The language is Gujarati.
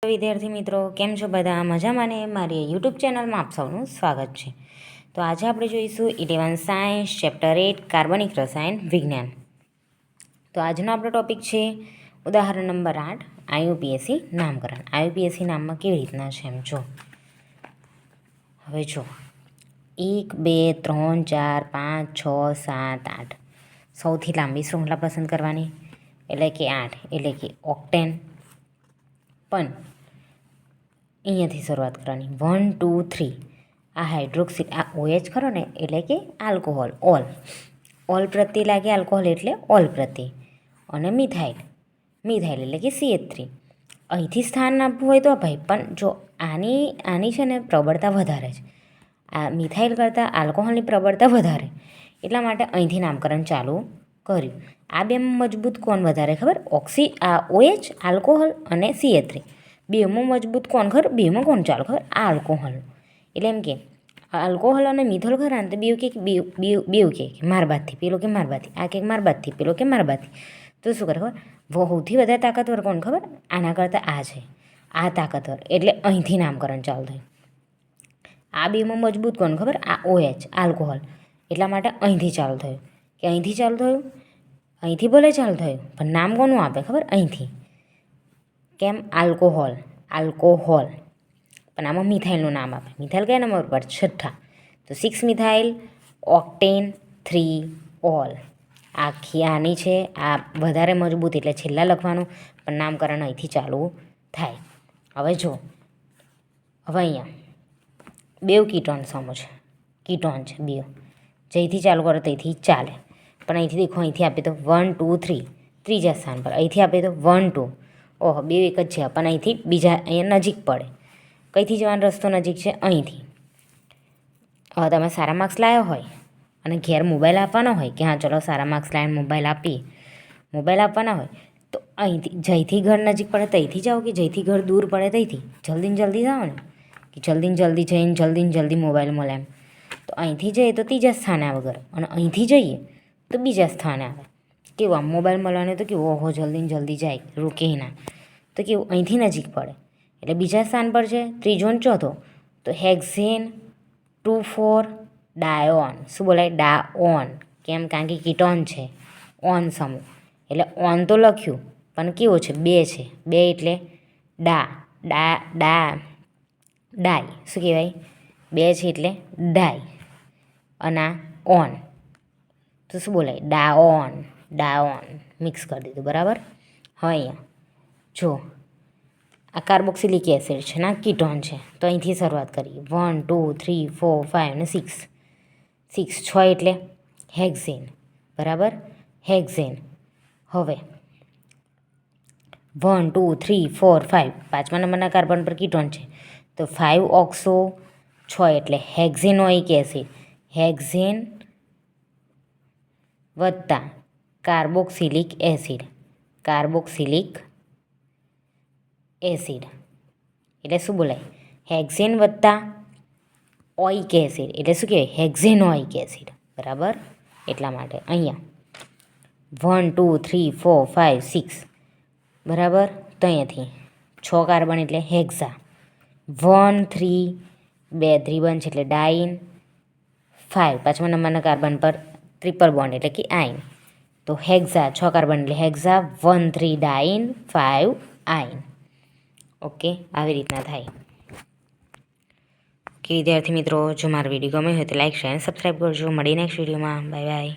વિદ્યાર્થી મિત્રો કેમ છો બધા મજામાં ને મારી યુટ્યુબ ચેનલમાં આપ સૌનું સ્વાગત છે। તો આજે આપણે જોઈશું 11 સાયન્સ ચેપ્ટર 8 કાર્બનિક રસાયણ વિજ્ઞાન। તો આજનો આપણો ટોપિક છે ઉદાહરણ નંબર 8 આઈયુપીએસી નામકરણ। આઈયુપીએસી નામમાં કેવી રીતના છે એમ જો હવે જો 1 2 3 4 5 6 7 8 સૌથી લાંબી શૃંખલા પસંદ કરવાની એટલે કે 8 એટલે કે ઓક્ટેન। પણ અહીંયાથી શરૂઆત કરવાની 1 2 3 આ હાઇડ્રોક્સી આ OH ખરો ને એટલે કે આલ્કોહોલ ઓલ પ્રત્યે લાગે આલ્કોહોલ એટલે ઓલ પ્રત્યે અને મિથાઇલ એટલે કે CH3 અહીંથી સ્થાન આપવું હોય તો ભાઈ પણ જો આની છે ને પ્રબળતા વધારે છે આ મિથાઇલ કરતાં આલ્કોહોલની પ્રબળતા વધારે એટલા માટે અહીંથી નામકરણ ચાલુ કર્યું। આ બેમાં મજબૂત કોણ વધારે ખબર OH આલ્કોહોલ અને CH3 બેમાં મજબૂત કોણ ખબર બેમાં કોણ ચાલો ખબર આ આલ્કોહોલ એટલે એમ કે આલ્કોહોલ અને મિથોલ ખરા ને તો બેવ કે મારબાદથી પેલો કે મારબાદથી આ કે મારબાદથી પેલો કે મારબાદથી તો શું કરે ખબર સૌથી વધારે તાકાતવર કોણ ખબર આના કરતાં આ છે આ તાકાતવર એટલે અહીંથી નામકરણ ચાલુ થયું। આ બેમાં મજબૂત કોણ ખબર આ OH આલ્કોહોલ એટલા માટે અહીંથી ચાલુ થયું કે અહીંથી ચાલુ થયું અહીંથી ભલે ચાલુ થયું પણ નામ કોનું આપે ખબર અહીંથી કેમ આલ્કોહોલ પણ આમાં મિથાઇલનું નામ આપે। મિથાઇલ કયા નંબર પર છઠ્ઠા તો 6 મિથાઇલ ઓક્ટેન 3 ઓલ આખી આની છે આ વધારે મજબૂત એટલે છેલ્લા લખવાનું પણ નામકરણ અહીંથી ચાલુ થાય। હવે જો હવે અહીંયા બેવ કીટોન સમજ કીટોન છે બેવ જેથી ચાલુ કરો તેથી ચાલે પણ અહીંથી દેખો અહીંથી આપે તો 1 2 3 ત્રીજા સ્થાન પર અહીંથી આપે તો 1 2 ઓહો બે એક જ છે પણ અહીંથી બીજા અહીંયા નજીક પડે કઈથી જવાનો રસ્તો નજીક છે અહીંથી। હવે તમે સારા માર્ક્સ લાવ્યો હોય અને ઘેર મોબાઈલ આપવાનો હોય કે હા ચલો સારા માર્ક્સ લાવીને મોબાઈલ આપવાના હોય તો અહીંથી જઈથી ઘર નજીક પડે ત્યાંથી જાઓ કે જઈથી ઘર દૂર પડે ત્યાંથી જલ્દી જાઓ ને કે જલ્દી જઈને જલ્દી મોબાઈલ મળે એમ તો અહીંથી જઈએ તો ત્રીજા સ્થાને આવે ઘર અને અહીંથી જઈએ તો બીજા સ્થાને આવે કેવું આમ મોબાઈલ મળવાને તો કેવું ઓહો જલ્દી જાય રોકે ના તો કેવું અહીંથી નજીક પડે એટલે બીજા સ્થાન પર છે ત્રીજો ને ચોથો તો હેક્ઝેન 2 4 ડાયોન શું બોલાય ડાઓન કેમ કારણ કે કીટોન છે ઓન સમૂહ એટલે ઓન તો લખ્યું પણ કેવો છે બે એટલે ડાય શું કહેવાય બે છે એટલે ડાય અને ઓન તો શું બોલાય ડાઓન મિક્સ કરી દીધું બરાબર। હવે અહીંયા જો આ કાર્બોક્સિલિક એસિડ છે ના કીટોન છે તો અહીંથી શરૂઆત કરીએ 1 2 3 4 5 અને 6 6 એટલે હેક્ઝેન બરાબર હેક્ઝેન। હવે 1 2 3 4 5 પાંચમા નંબરના કાર્બન પર કીટોન છે તો 5 ઓક્સો 6 એટલે હેક્ઝેનોઇક એસિડ હેક્ઝેન વત્તા કાર્બોક્સિલિક એસિડ એટલે શું બોલાય હેક્ઝેન વત્તા ઓઇક એસિડ એટલે શું કહેવાય હેક્ઝેનોઇક એસિડ બરાબર। એટલા માટે અહીંયા 1 2 3 4 5 6 બરાબર તો અહીંયાથી 6 કાર્બન એટલે હેક્ઝા 1 3 2 ત્રિબંધ છે એટલે ડાઇન 5 પાંચમા નંબરના કાર્બન પર ટ્રિપલ બોન્ડ એટલે કે આઇન તો હેક્ઝા 6 કાર્બન એટલે હેક્ઝા 1 3 ડાઇન 5 આઇન ઓકે આવી રીતના થાય। કે વિદ્યાર્થી મિત્રો જો મારો વિડીયો ગમ્યો હોય તો લાઈક શેર અને સબસ્ક્રાઈબ કરજો। મળીને નેક્સ્ટ વિડીયોમાં બાય બાય।